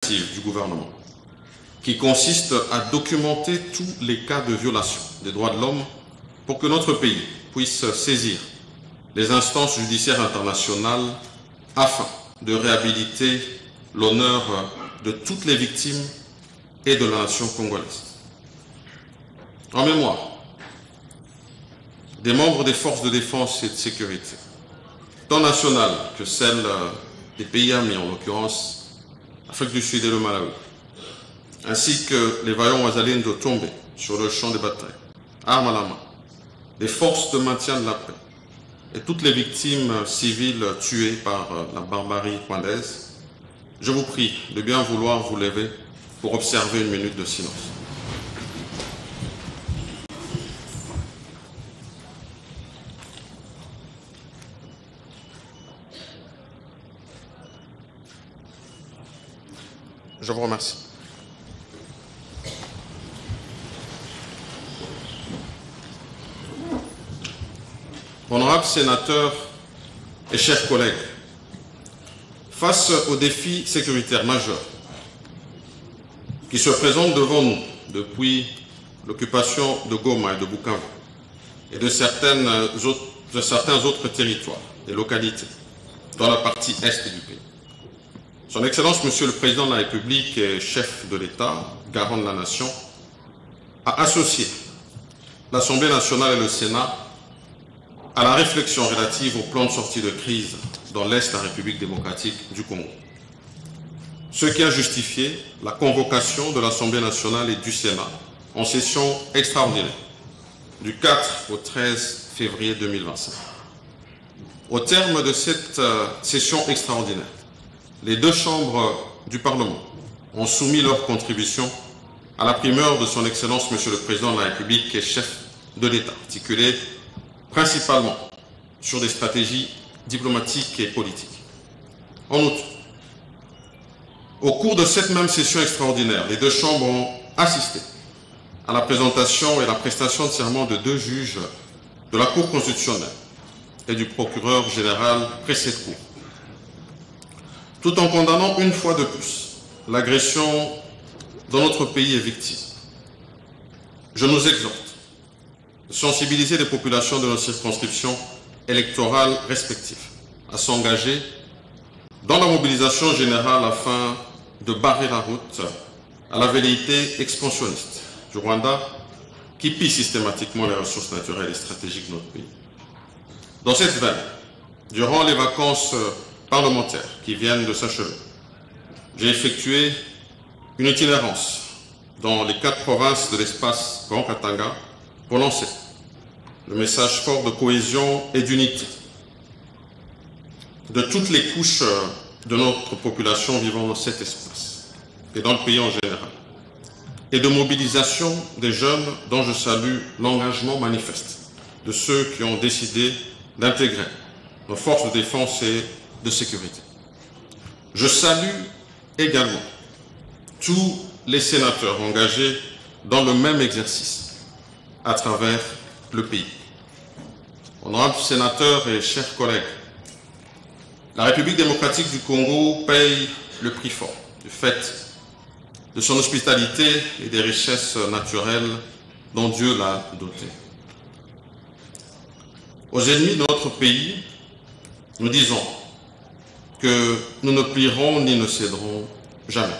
initiative du gouvernement qui consiste à documenter tous les cas de violation des droits de l'homme pour que notre pays puisse saisir les instances judiciaires internationales afin de réhabiliter l'honneur de toutes les victimes et de la nation congolaise. En mémoire des membres des forces de défense et de sécurité, tant nationales que celles des pays amis, en l'occurrence l'Afrique du Sud et le Malawi, ainsi que les vaillants Wazalendo tombés sur le champ de bataille, armes à la main, des forces de maintien de la paix et toutes les victimes civiles tuées par la barbarie rwandaise, je vous prie de bien vouloir vous lever pour observer une minute de silence. Je vous remercie. Honorables sénateurs et chers collègues, face aux défis sécuritaires majeurs qui se présentent devant nous depuis l'occupation de Goma et de Bukavu et de certains autres territoires et localités dans la partie est du pays, Son Excellence, Monsieur le Président de la République et chef de l'État, garant de la nation, a associé l'Assemblée nationale et le Sénat à la réflexion relative au plan de sortie de crise dans l'Est de la République démocratique du Congo. Ce qui a justifié la convocation de l'Assemblée nationale et du Sénat en session extraordinaire du 4 au 13 février 2025. Au terme de cette session extraordinaire, les deux chambres du Parlement ont soumis leur contribution à la primeur de son Excellence, Monsieur le Président de la République et chef de l'État, articulée principalement sur des stratégies diplomatiques et politiques. En outre, au cours de cette même session extraordinaire, les deux chambres ont assisté à la présentation et la prestation de serment de deux juges de la Cour constitutionnelle et du procureur général près cette Cour, tout en condamnant une fois de plus l'agression dont notre pays est victime. Je nous exhorte de sensibiliser les populations de nos circonscriptions électorales respectives à s'engager dans la mobilisation générale afin de barrer la route à la velléité expansionniste du Rwanda qui pille systématiquement les ressources naturelles et stratégiques de notre pays. Dans cette veine, durant les vacances parlementaires qui viennent de s'achever, j'ai effectué une itinérance dans les 4 provinces de l'espace Grand Katanga pour lancer le message fort de cohésion et d'unité de toutes les couches de notre population vivant dans cet espace et dans le pays en général, et de mobilisation des jeunes dont je salue l'engagement manifeste de ceux qui ont décidé d'intégrer nos forces de défense et de sécurité. Je salue également tous les sénateurs engagés dans le même exercice à travers le pays. Honorables sénateurs et chers collègues, la République démocratique du Congo paye le prix fort du fait de son hospitalité et des richesses naturelles dont Dieu l'a dotée. Aux ennemis de notre pays, nous disons que nous ne plierons ni ne céderons jamais.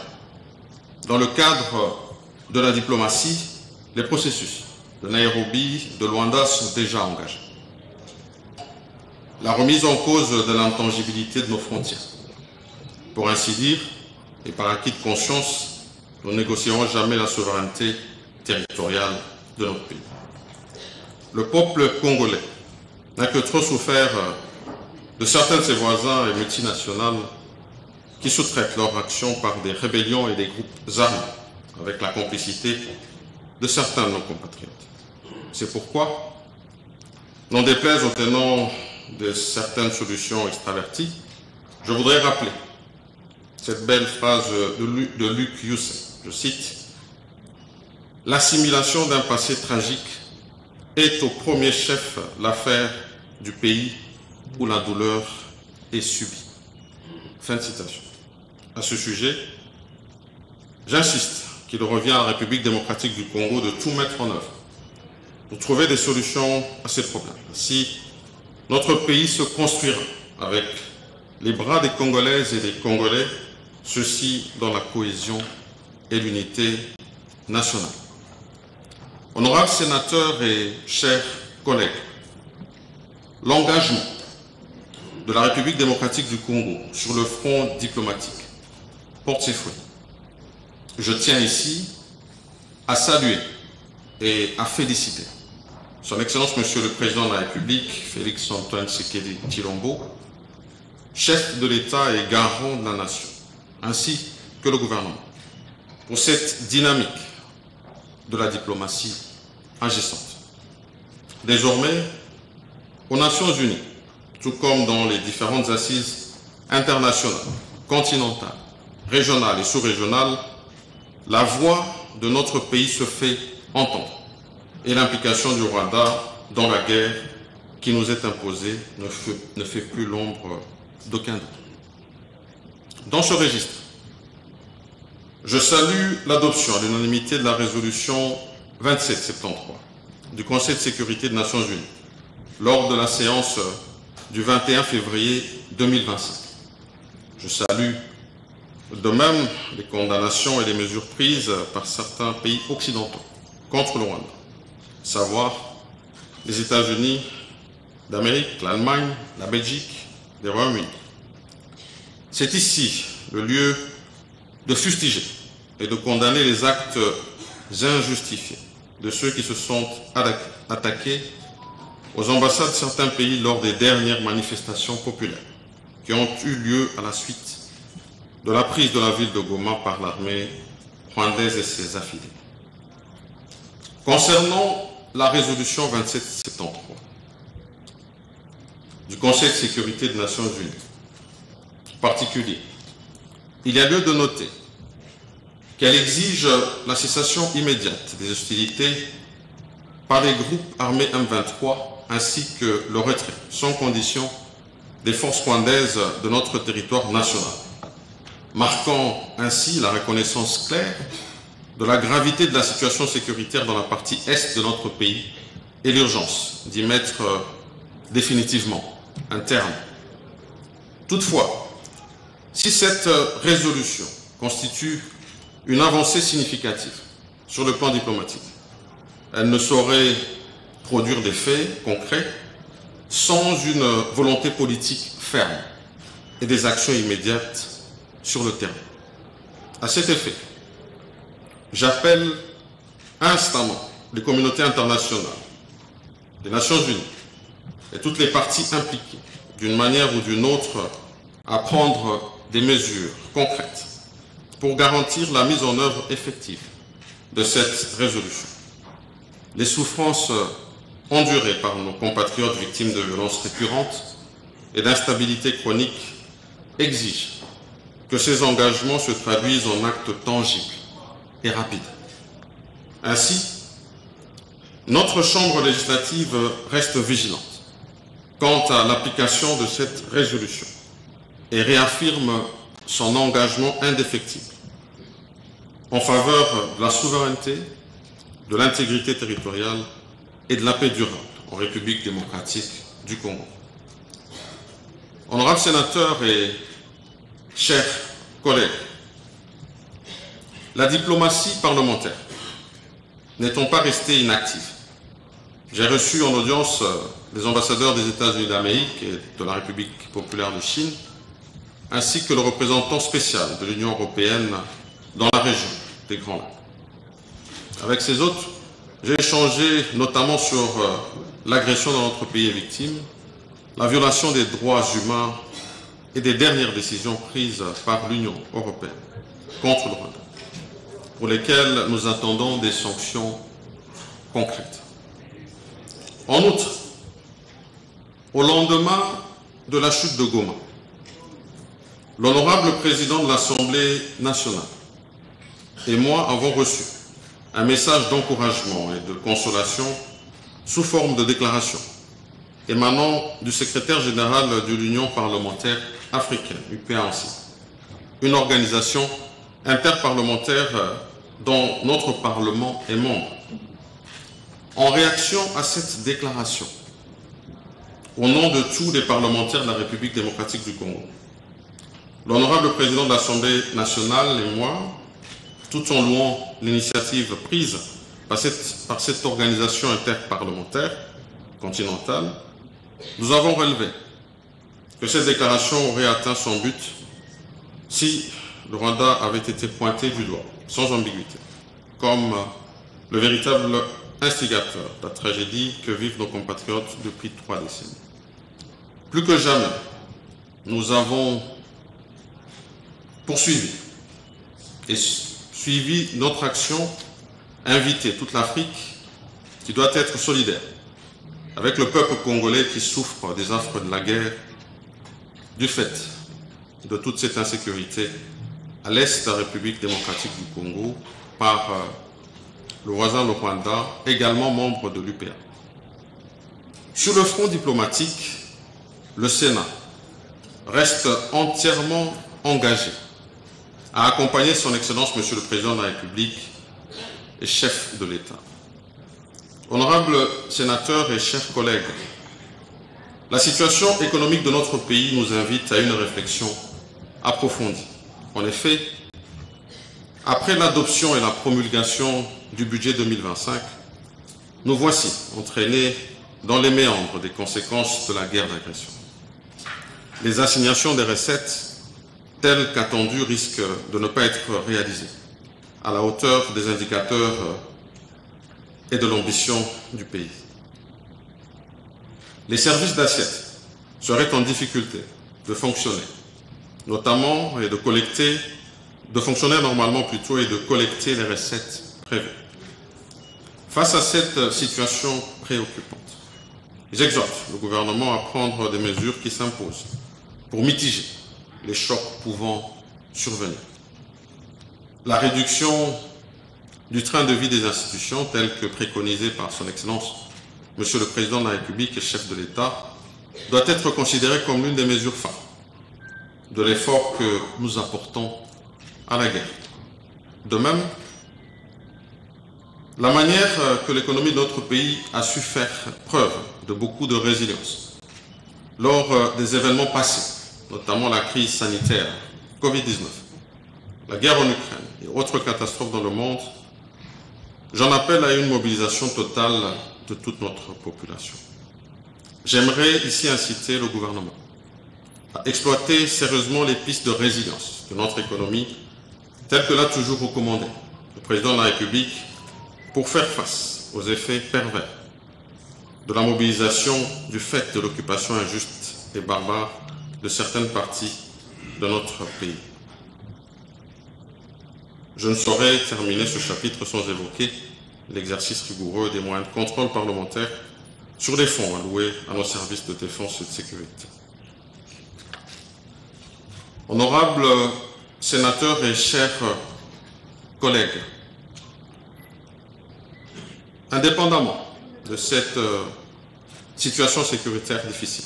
Dans le cadre de la diplomatie, les processus de Nairobi, de Luanda sont déjà engagés. La remise en cause de l'intangibilité de nos frontières. Pour ainsi dire, et par acquis de conscience, nous ne négocierons jamais la souveraineté territoriale de notre pays. Le peuple congolais n'a que trop souffert de certains de ses voisins et multinationales qui sous-traitent leur action par des rébellions et des groupes armés avec la complicité de certains de nos compatriotes. C'est pourquoi, n'en déplaise aux tenants de certaines solutions extraverties, je voudrais rappeler cette belle phrase de Luc Youssef, je cite, « L'assimilation d'un passé tragique est au premier chef l'affaire du pays où la douleur est subie. » Fin de citation. À ce sujet, J'insiste qu'il revient à la République démocratique du Congo de tout mettre en œuvre pour trouver des solutions à ces problèmes. Ainsi, notre pays se construira avec les bras des Congolaises et des Congolais, ceci dans la cohésion et l'unité nationale. Honorables sénateurs et chers collègues, l'engagement de la République démocratique du Congo sur le front diplomatique porte ses fruits. Je tiens ici à saluer et à féliciter Son Excellence Monsieur le Président de la République, Félix Antoine Tshisekedi Tshilombo, chef de l'État et garant de la nation, ainsi que le gouvernement, pour cette dynamique de la diplomatie agissante. Désormais, aux Nations Unies, tout comme dans les différentes assises internationales, continentales, régionales et sous-régionales, la voix de notre pays se fait entendre et l'implication du Rwanda dans la guerre qui nous est imposée ne fait plus l'ombre d'aucun doute. Dans ce registre, je salue l'adoption à l'unanimité de la résolution 2773 du Conseil de sécurité des Nations Unies lors de la séance du 21 février 2025. Je salue de même les condamnations et les mesures prises par certains pays occidentaux contre le Rwanda, à savoir les États-Unis d'Amérique, l'Allemagne, la Belgique, le Royaume-Uni. C'est ici le lieu de fustiger et de condamner les actes injustifiés de ceux qui se sont attaqués aux ambassades de certains pays lors des dernières manifestations populaires qui ont eu lieu à la suite de la prise de la ville de Goma par l'armée rwandaise et ses affiliés. Concernant la résolution 2773 du Conseil de sécurité des Nations Unies, en particulier, il y a lieu de noter qu'elle exige la cessation immédiate des hostilités par les groupes armés M23 ainsi que le retrait, sans condition, des forces rwandaises de notre territoire national, marquant ainsi la reconnaissance claire de la gravité de la situation sécuritaire dans la partie est de notre pays et l'urgence d'y mettre définitivement un terme. Toutefois, si cette résolution constitue une avancée significative sur le plan diplomatique, elle ne saurait produire des faits concrets sans une volonté politique ferme et des actions immédiates sur le terrain. À cet effet, j'appelle instamment les communautés internationales, les Nations Unies et toutes les parties impliquées, d'une manière ou d'une autre, à prendre des mesures concrètes pour garantir la mise en œuvre effective de cette résolution. Les souffrances endurées par nos compatriotes victimes de violences récurrentes et d'instabilité chronique exigent que ces engagements se traduisent en actes tangibles et rapides. Ainsi, notre Chambre législative reste vigilante quant à l'application de cette résolution et réaffirme son engagement indéfectible en faveur de la souveraineté, de l'intégrité territoriale et de la paix durable en République démocratique du Congo. Honorables sénateurs et chers collègues, la diplomatie parlementaire n'étant pas restée inactive, j'ai reçu en audience les ambassadeurs des États-Unis d'Amérique et de la République populaire de Chine, ainsi que le représentant spécial de l'Union européenne dans la région des Grands Lacs. Avec ces autres, j'ai échangé notamment sur l'agression dont notre pays est victime, la violation des droits humains et des dernières décisions prises par l'Union européenne contre le Rwanda, pour lesquelles nous attendons des sanctions concrètes. En outre, au lendemain de la chute de Goma, l'honorable président de l'Assemblée nationale et moi avons reçu un message d'encouragement et de consolation sous forme de déclaration émanant du secrétaire général de l'Union parlementaire africaine, UPAC, une organisation interparlementaire dont notre Parlement est membre. En réaction à cette déclaration, au nom de tous les parlementaires de la République démocratique du Congo, l'honorable président de l'Assemblée nationale et moi, tout en louant l'initiative prise par cette organisation interparlementaire continentale, nous avons relevé que cette déclaration aurait atteint son but si le Rwanda avait été pointé du doigt, sans ambiguïté, comme le véritable instigateur de la tragédie que vivent nos compatriotes depuis 3 décennies. Plus que jamais, nous avons poursuivi et suivi notre action, invité toute l'Afrique qui doit être solidaire avec le peuple congolais qui souffre des affres de la guerre, du fait de toute cette insécurité à l'est de la République démocratique du Congo par le voisin le Rwanda, également membre de l'UPA. Sur le front diplomatique, le Sénat reste entièrement engagé à accompagner son Excellence Monsieur le Président de la République et chef de l'État. Honorables sénateurs et chers collègues, la situation économique de notre pays nous invite à une réflexion approfondie. En effet, après l'adoption et la promulgation du budget 2025, nous voici entraînés dans les méandres des conséquences de la guerre d'agression. Les assignations des recettes, telles qu'attendues, risquent de ne pas être réalisées à la hauteur des indicateurs et de l'ambition du pays. Les services d'assiette seraient en difficulté de fonctionner, notamment et de fonctionner normalement plutôt et de collecter les recettes prévues. Face à cette situation préoccupante, j'exhorte le gouvernement à prendre des mesures qui s'imposent pour mitiger les chocs pouvant survenir. La réduction du train de vie des institutions, telle que préconisée par son Excellence Monsieur le Président de la République et chef de l'État, doit être considérée comme l'une des mesures phares de l'effort que nous apportons à la guerre. De même, la manière que l'économie de notre pays a su faire preuve de beaucoup de résilience lors des événements passés, notamment la crise sanitaire Covid-19, la guerre en Ukraine et autres catastrophes dans le monde, j'en appelle à une mobilisation totale de toute notre population. J'aimerais ici inciter le gouvernement à exploiter sérieusement les pistes de résilience de notre économie, telles que l'a toujours recommandé le Président de la République, pour faire face aux effets pervers de la mobilisation du fait de l'occupation injuste et barbare de certaines parties de notre pays. Je ne saurais terminer ce chapitre sans évoquer l'exercice rigoureux des moyens de contrôle parlementaire sur les fonds alloués à nos services de défense et de sécurité. Honorables sénateurs et chers collègues, indépendamment de cette situation sécuritaire difficile,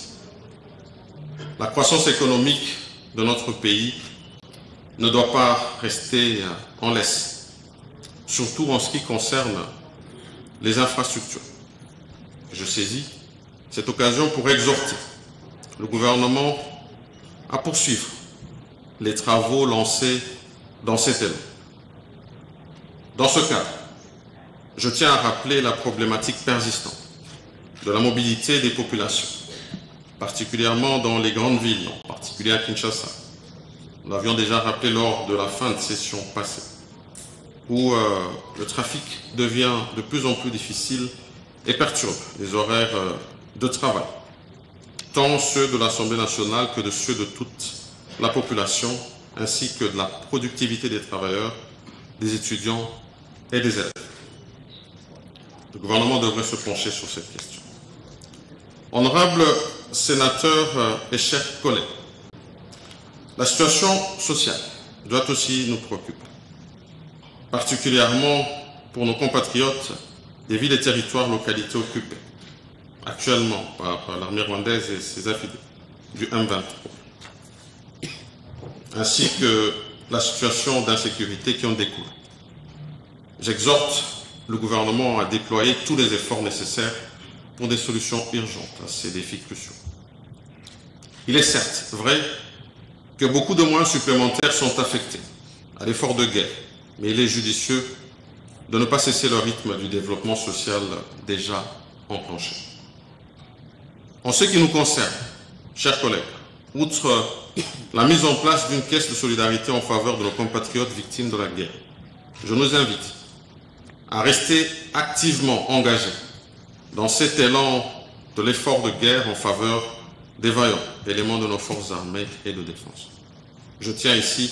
la croissance économique de notre pays ne doit pas rester en laisse, surtout en ce qui concerne les infrastructures. Je saisis cette occasion pour exhorter le gouvernement à poursuivre les travaux lancés dans cet élan. Dans ce cadre, je tiens à rappeler la problématique persistante de la mobilité des populations, particulièrement dans les grandes villes, en particulier à Kinshasa. Nous l'avions déjà rappelé lors de la fin de session passée, où le trafic devient de plus en plus difficile et perturbe les horaires de travail, tant ceux de l'Assemblée nationale que de ceux de toute la population, ainsi que de la productivité des travailleurs, des étudiants et des élèves. Le gouvernement devrait se pencher sur cette question. Honorables sénateurs et chers collègues, la situation sociale doit aussi nous préoccuper, particulièrement pour nos compatriotes des villes et territoires localités occupées actuellement par l'armée rwandaise et ses affidés du M23, ainsi que la situation d'insécurité qui en découle. J'exhorte le gouvernement à déployer tous les efforts nécessaires pour des solutions urgentes à ces défis cruciaux. Il est certes vrai que beaucoup de moyens supplémentaires sont affectés à l'effort de guerre, mais il est judicieux de ne pas cesser le rythme du développement social déjà enclenché. En ce qui nous concerne, chers collègues, outre la mise en place d'une caisse de solidarité en faveur de nos compatriotes victimes de la guerre, je nous invite à rester activement engagés dans cet élan de l'effort de guerre en faveur des vaillants éléments de nos forces armées et de défense. Je tiens ici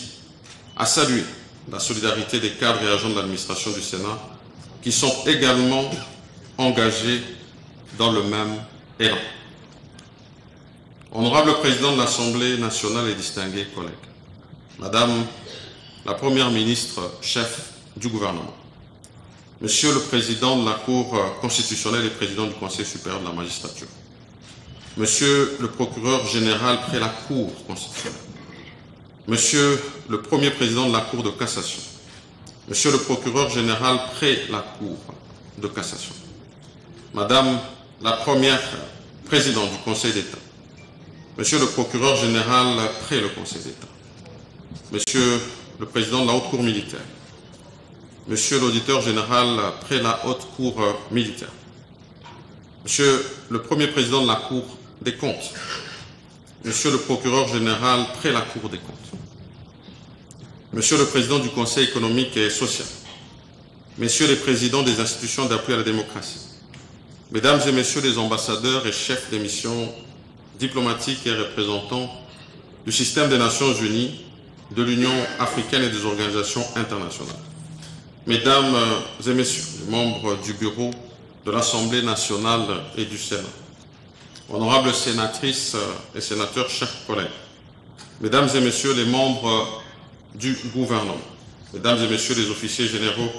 à saluer la solidarité des cadres et agents de l'administration du Sénat qui sont également engagés dans le même élan. Honorable Président de l'Assemblée nationale et distingués collègues, Madame la Première ministre, chef du gouvernement, Monsieur le Président de la Cour constitutionnelle et Président du Conseil supérieur de la magistrature, Monsieur le Procureur général près la Cour constitutionnelle, Monsieur le Premier Président de la Cour de cassation, Monsieur le Procureur général près la Cour de cassation, Madame la Première Présidente du Conseil d'État, Monsieur le Procureur général près le Conseil d'État, Monsieur le Président de la Haute Cour militaire, Monsieur l'Auditeur général près la Haute Cour militaire, Monsieur le Premier Président de la Cour des comptes, Monsieur le Procureur général près la Cour des comptes, Monsieur le Président du Conseil économique et social, Messieurs les Présidents des institutions d'appui à la démocratie, Mesdames et Messieurs les ambassadeurs et chefs des missions diplomatiques et représentants du système des Nations Unies, de l'Union africaine et des organisations internationales, Mesdames et Messieurs les membres du bureau de l'Assemblée nationale et du Sénat, honorables sénatrices et sénateurs, chers collègues, Mesdames et Messieurs les membres du gouvernement, Mesdames et Messieurs les officiers généraux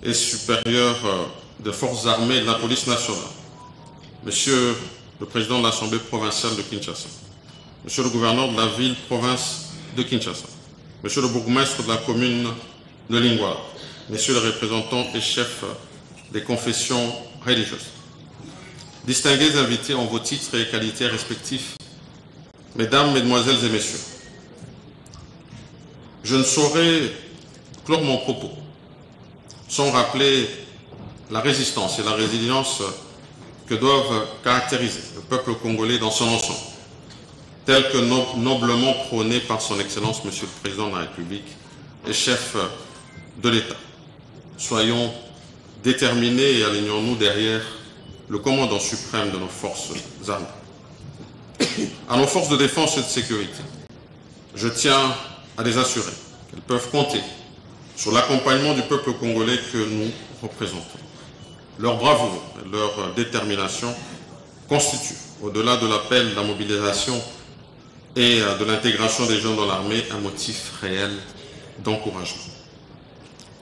et supérieurs des forces armées et de la police nationale, Monsieur le Président de l'Assemblée provinciale de Kinshasa, Monsieur le gouverneur de la ville-province de Kinshasa, Monsieur le bourgmestre de la commune de Lingwala, Messieurs les représentants et chefs des confessions religieuses, distingués invités en vos titres et qualités respectifs, Mesdames, Mesdemoiselles et Messieurs, je ne saurais clore mon propos sans rappeler la résistance et la résilience que doivent caractériser le peuple congolais dans son ensemble, tel que noblement prôné par son Excellence, Monsieur le Président de la République et chef de l'État. Soyons déterminés et alignons-nous derrière le commandant suprême de nos forces armées. À nos forces de défense et de sécurité, je tiens à les assurer qu'elles peuvent compter sur l'accompagnement du peuple congolais que nous représentons. Leur bravoure et leur détermination constituent, au-delà de l'appel de la mobilisation et de l'intégration des jeunes dans l'armée, un motif réel d'encouragement.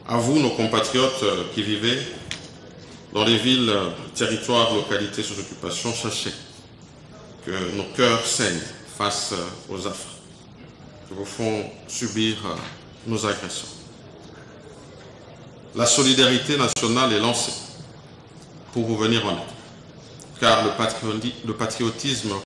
À vous, nos compatriotes qui vivez dans les villes, territoires, localités sous occupation, sachez que nos cœurs saignent face aux affres qui vous font subir nos agresseurs. La solidarité nationale est lancée pour vous venir en aide, car le patriotisme